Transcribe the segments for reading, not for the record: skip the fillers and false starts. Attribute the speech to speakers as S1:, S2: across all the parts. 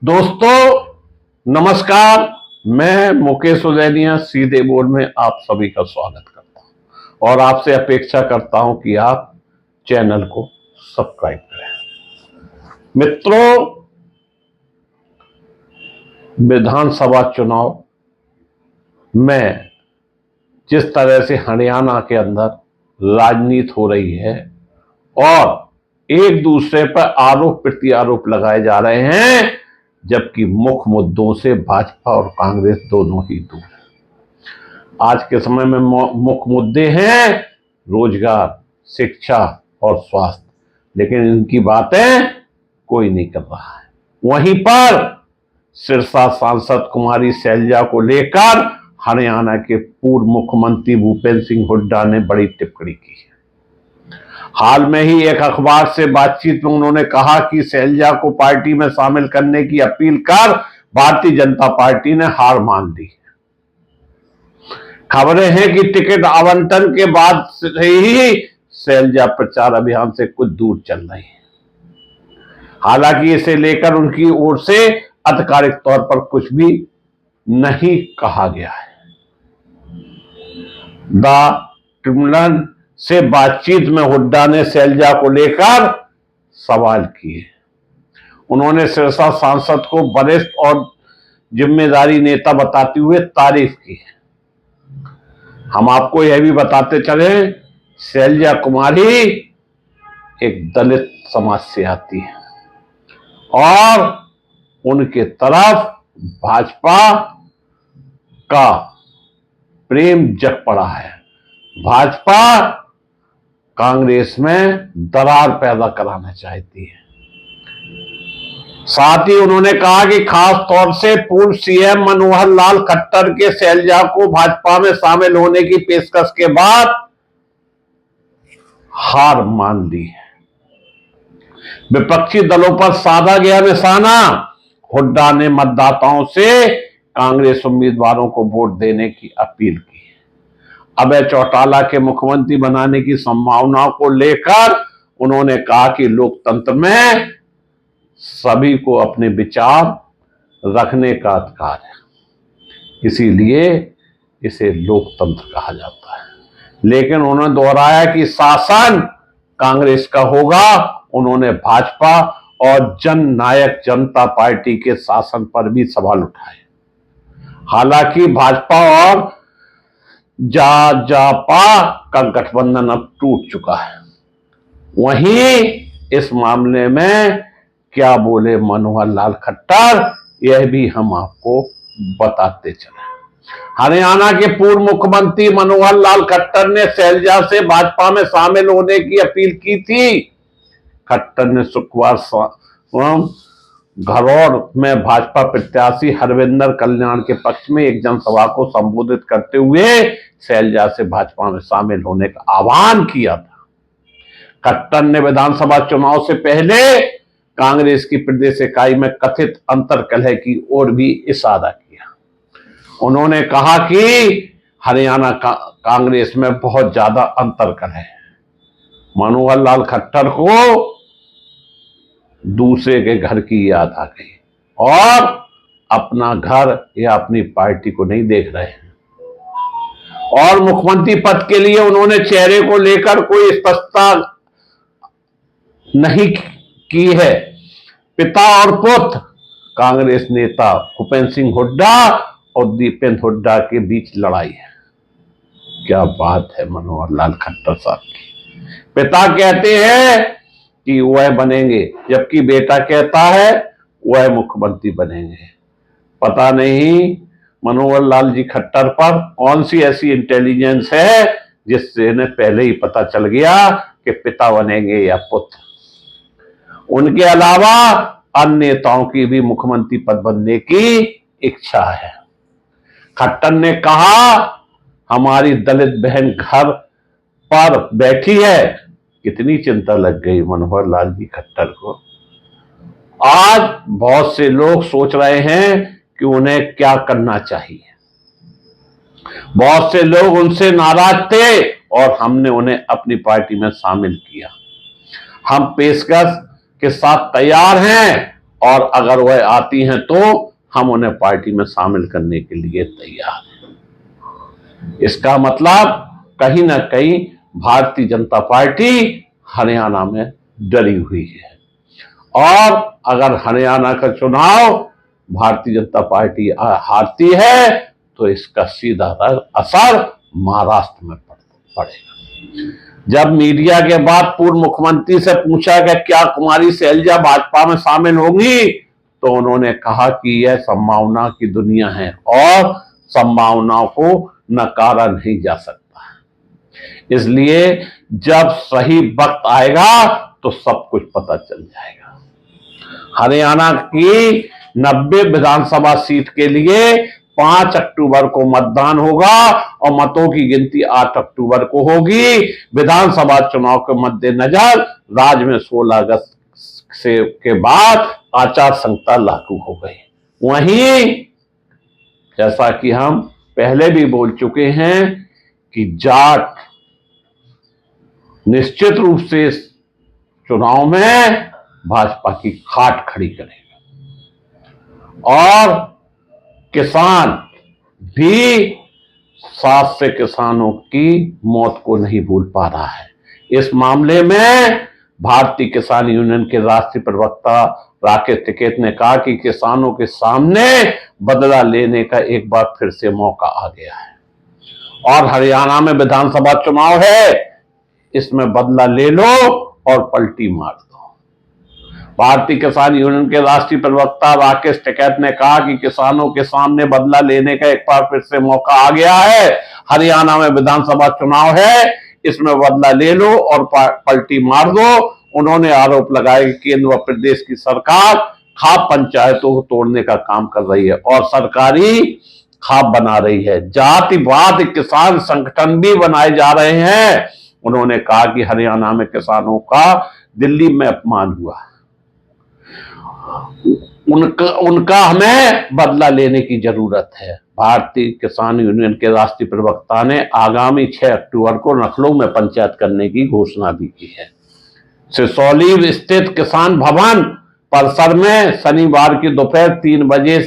S1: दोस्तों नमस्कार। मैं मुकेश उदैनिया सीधे बोर्ड में आप सभी का स्वागत करता हूं और आपसे अपेक्षा करता हूं कि आप चैनल को सब्सक्राइब करें। मित्रों, विधानसभा चुनाव में जिस तरह से हरियाणा के अंदर राजनीति हो रही है और एक दूसरे पर आरोप प्रत्यारोप लगाए जा रहे हैं, जबकि मुख्य मुद्दों से भाजपा और कांग्रेस दोनों ही दूर है। आज के समय में मुख्य मुद्दे हैं रोजगार, शिक्षा और स्वास्थ्य, लेकिन इनकी बातें कोई नहीं कर रहा है। वहीं पर सिरसा सांसद कुमारी शैलजा को लेकर हरियाणा के पूर्व मुख्यमंत्री भूपेंद्र सिंह हुड्डा ने बड़ी टिप्पणी की है। हाल में ही एक अखबार से बातचीत में उन्होंने कहा कि शैलजा को पार्टी में शामिल करने की अपील कर भारतीय जनता पार्टी ने हार मान ली। खबरें हैं कि टिकट आवंटन के बाद से ही शैलजा प्रचार अभियान से कुछ दूर चल रही है। हालांकि इसे लेकर उनकी ओर से आधिकारिक तौर पर कुछ भी नहीं कहा गया है। द ट्रिब्यून से बातचीत में हुड्डा ने शैलजा को लेकर सवाल किए। उन्होंने सिरसा सांसद को वरिष्ठ और जिम्मेदारी नेता बताते हुए तारीफ की। हम आपको यह भी बताते चले, शैलजा कुमारी एक दलित समाज से आती है और उनके तरफ भाजपा का प्रेम जग पड़ा है। भाजपा कांग्रेस में दरार पैदा कराना चाहती है। साथ ही उन्होंने कहा कि खास तौर से पूर्व सीएम मनोहर लाल खट्टर के शैलजा को भाजपा में शामिल होने की पेशकश के बाद हार मान ली है। विपक्षी दलों पर साधा गया निशाना। हुड्डा ने मतदाताओं से कांग्रेस उम्मीदवारों को वोट देने की अपील की। अभय चौटाला के मुख्यमंत्री बनाने की संभावनाओं को लेकर उन्होंने कहा कि लोकतंत्र में सभी को अपने विचार रखने का अधिकार है, इसीलिए इसे लोकतंत्र कहा जाता है। लेकिन उन्होंने दोहराया कि शासन कांग्रेस का होगा। उन्होंने भाजपा और जन नायक जनता पार्टी के शासन पर भी सवाल उठाए। हालांकि भाजपा और जापा का गठबंधन अब टूट चुका है। वहीं इस मामले में क्या बोले मनोहर लाल खट्टर, यह भी हम आपको बताते चले। हरियाणा के पूर्व मुख्यमंत्री मनोहर लाल खट्टर ने शैलजा से भाजपा में शामिल होने की अपील की थी। खट्टर ने शुक्रवार घरौर में भाजपा प्रत्याशी हरविंदर कल्याण के पक्ष में एक जनसभा को संबोधित करते हुए शैलजा से भाजपा में शामिल होने का आह्वान किया था। खट्टर ने विधानसभा चुनाव से पहले कांग्रेस की प्रदेश इकाई में कथित अंतर्कलह की ओर भी इशारा किया। उन्होंने कहा कि हरियाणा कांग्रेस में बहुत ज्यादा अंतर्कलह है। मनोहर लाल खट्टर को दूसरे के घर की याद आ गई और अपना घर या अपनी पार्टी को नहीं देख रहे हैं। और मुख्यमंत्री पद के लिए उन्होंने चेहरे को लेकर कोई स्पष्टता नहीं की है। पिता और पुत्र कांग्रेस नेता भूपेंद्र सिंह हुड्डा और दीपेंद्र हुड्डा के बीच लड़ाई है। क्या बात है मनोहर लाल खट्टर साहब की। पिता कहते हैं कि वह बनेंगे, जबकि बेटा कहता है वह मुख्यमंत्री बनेंगे। पता नहीं मनोहर लाल जी खट्टर पर कौन सी ऐसी इंटेलिजेंस है जिससे इन्हें पहले ही पता चल गया कि पिता बनेंगे या पुत्र। उनके अलावा अन्य नेताओं की भी मुख्यमंत्री पद बनने की इच्छा है। खट्टर ने कहा, हमारी दलित बहन घर पर बैठी है। कितनी चिंता लग गई मनोहर लाल जी खट्टर को। आज बहुत से लोग सोच रहे हैं कि उन्हें क्या करना चाहिए। बहुत से लोग उनसे नाराज थे और हमने उन्हें अपनी पार्टी में शामिल किया। हम पेशकश के साथ तैयार हैं और अगर वह आती हैं तो हम उन्हें पार्टी में शामिल करने के लिए तैयार हैं। इसका मतलब कहीं ना कहीं भारतीय जनता पार्टी हरियाणा में डरी हुई है, और अगर हरियाणा का चुनाव भारतीय जनता पार्टी हारती है तो इसका सीधा असर महाराष्ट्र में पड़ेगा। जब मीडिया के बाद पूर्व मुख्यमंत्री से पूछा कि क्या कुमारी शैलजा भाजपा में शामिल होंगी, तो उन्होंने कहा कि यह संभावना की दुनिया है और संभावनाओं को नकारा नहीं जा सकता, इसलिए जब सही वक्त आएगा तो सब कुछ पता चल जाएगा। हरियाणा की 90 विधानसभा सीट के लिए 5 अक्टूबर को मतदान होगा और मतों की गिनती 8 अक्टूबर को होगी। विधानसभा चुनाव के मद्देनजर राज्य में 16 अगस्त से के बाद आचार संहिता लागू हो गई। वहीं जैसा कि हम पहले भी बोल चुके हैं कि जाट निश्चित रूप से इस चुनाव में भाजपा की खाट खड़ी करेगा, और किसान भी 700 किसानों की मौत को नहीं भूल पा रहा है। इस मामले में भारतीय किसान यूनियन के राष्ट्रीय प्रवक्ता राकेश टिकैत ने कहा कि किसानों के सामने बदला लेने का एक बार फिर से मौका आ गया है, और हरियाणा में विधानसभा चुनाव है, इसमें बदला ले लो और पलटी मार दो। भारतीय किसान यूनियन के राष्ट्रीय प्रवक्ता राकेश टिकैत ने कहा कि किसानों के सामने बदला लेने का एक बार फिर से मौका आ गया है। हरियाणा में विधानसभा चुनाव है, इसमें बदला ले लो और पलटी मार दो। उन्होंने आरोप लगाया कि केंद्र व प्रदेश की सरकार खाप पंचायतों को तोड़ने का काम कर रही है और सरकारी खाप बना रही है। जातिवाद किसान संगठन भी बनाए जा रहे हैं। उन्होंने कहा कि हरियाणा में किसानों का दिल्ली में अपमान हुआ, उनका हमें बदला लेने की जरूरत है। भारतीय किसान यूनियन के राष्ट्रीय प्रवक्ता ने आगामी 6 अक्टूबर को लखनऊ में पंचायत करने की घोषणा भी की है। सिसौली स्थित किसान भवन परिसर में शनिवार की दोपहर 3 बजे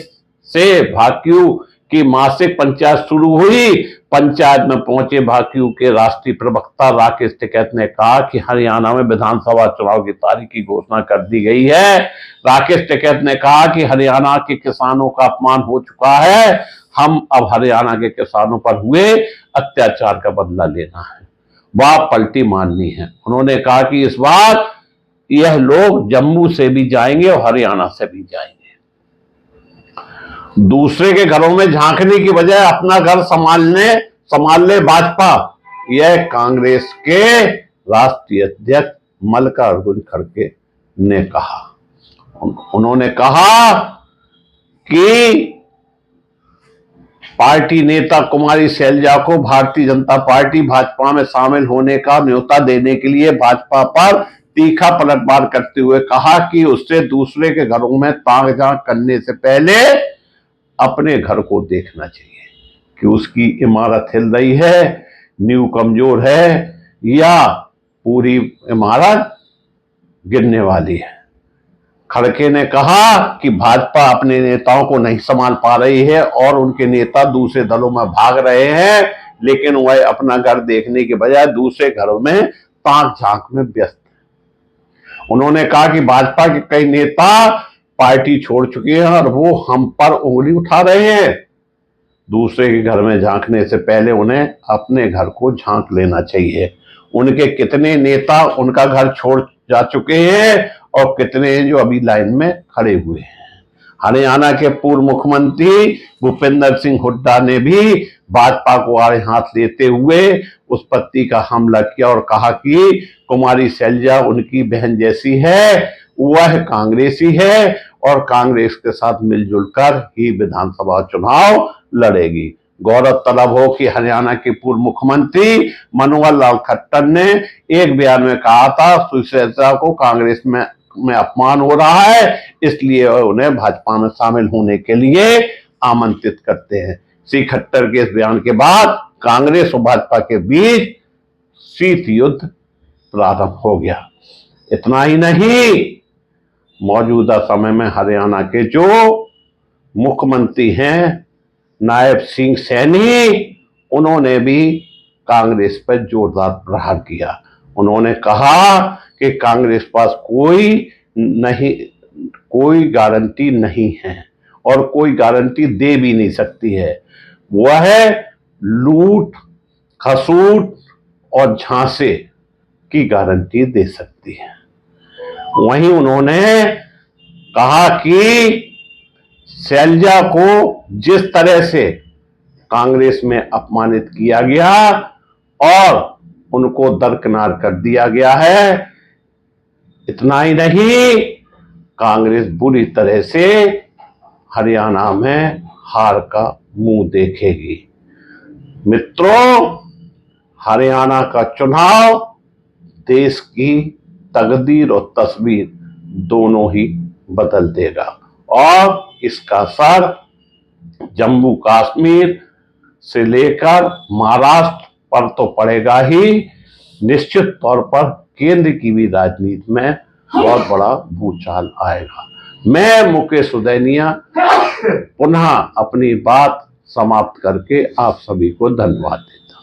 S1: से भाकियू की मासिक पंचायत शुरू हुई। पंचायत में पहुंचे भाकियू के राष्ट्रीय प्रवक्ता राकेश टिकैत ने कहा कि हरियाणा में विधानसभा चुनाव की तारीख की घोषणा कर दी गई है। राकेश टिकैत ने कहा कि हरियाणा के किसानों का अपमान हो चुका है, हम अब हरियाणा के किसानों पर हुए अत्याचार का बदला लेना है, वह पलटी मारनी है। उन्होंने कहा कि इस बार यह लोग जम्मू से भी जाएंगे और हरियाणा से भी जाएंगे। दूसरे के घरों में झांकने की बजाय अपना घर संभाल ले भाजपा, यह कांग्रेस के राष्ट्रीय अध्यक्ष मल्लिकार्जुन खड़गे ने कहा। उन्होंने कहा कि पार्टी नेता कुमारी शैलजा को भारतीय जनता पार्टी भाजपा में शामिल होने का न्योता देने के लिए भाजपा पर तीखा पलटवार करते हुए कहा कि उससे दूसरे के घरों में ताक झांक करने से पहले अपने घर को देखना चाहिए कि उसकी इमारत हिल रही है, नींव कमजोर है या पूरी इमारत गिरने वाली है। खड़गे ने कहा कि भाजपा अपने नेताओं को नहीं संभाल पा रही है और उनके नेता दूसरे दलों में भाग रहे हैं, लेकिन वह अपना घर देखने के बजाय दूसरे घरों में ताक झांक में व्यस्त है। उन्होंने कहा कि भाजपा के कई नेता पार्टी छोड़ चुके हैं और वो हम पर उंगली उठा रहे हैं। दूसरे के घर में झांकने से पहले उन्हें अपने घर को झांक लेना चाहिए। उनके कितने नेता उनका घर छोड़ जा चुके हैं और कितने हैं जो अभी लाइन में खड़े हुए हैं। हरियाणा के पूर्व मुख्यमंत्री भूपेंद्र सिंह हुड्डा ने भी भाजपा को आड़े हाथ लेते हुए उस पत्नी का हमला किया और कहा कि कुमारी शैलजा उनकी बहन जैसी है, वह कांग्रेसी है और कांग्रेस के साथ मिलजुल कर ही विधानसभा चुनाव लड़ेगी। गौरतलब हो कि हरियाणा के पूर्व मुख्यमंत्री मनोहर लाल खट्टर ने एक बयान में कहा था सुशैलजा को कांग्रेस में अपमान हो रहा है, इसलिए उन्हें भाजपा में शामिल होने के लिए आमंत्रित करते हैं। श्री खट्टर के इस बयान के बाद कांग्रेस और भाजपा के बीच शीत युद्ध प्रारंभ हो गया। इतना ही नहीं, मौजूदा समय में हरियाणा के जो मुख्यमंत्री हैं नायब सिंह सैनी, उन्होंने भी कांग्रेस पर जोरदार प्रहार किया। उन्होंने कहा कि कांग्रेस पास कोई गारंटी नहीं है और कोई गारंटी दे भी नहीं सकती है। वह लूट खसूट और झांसे की गारंटी दे सकती है। वहीं उन्होंने कहा कि शैलजा को जिस तरह से कांग्रेस में अपमानित किया गया और उनको दरकिनार कर दिया गया है, इतना ही नहीं, कांग्रेस बुरी तरह से हरियाणा में हार का मुंह देखेगी। मित्रों, हरियाणा का चुनाव देश की तकदीर और तस्वीर दोनों ही बदल देगा और इसका असर जम्मू कश्मीर से लेकर महाराष्ट्र पर तो पड़ेगा ही, निश्चित तौर पर केंद्र की भी राजनीति में बहुत बड़ा भूचाल आएगा। मैं मुकेश सुदैनिया पुनः अपनी बात समाप्त करके आप सभी को धन्यवाद देता हूं।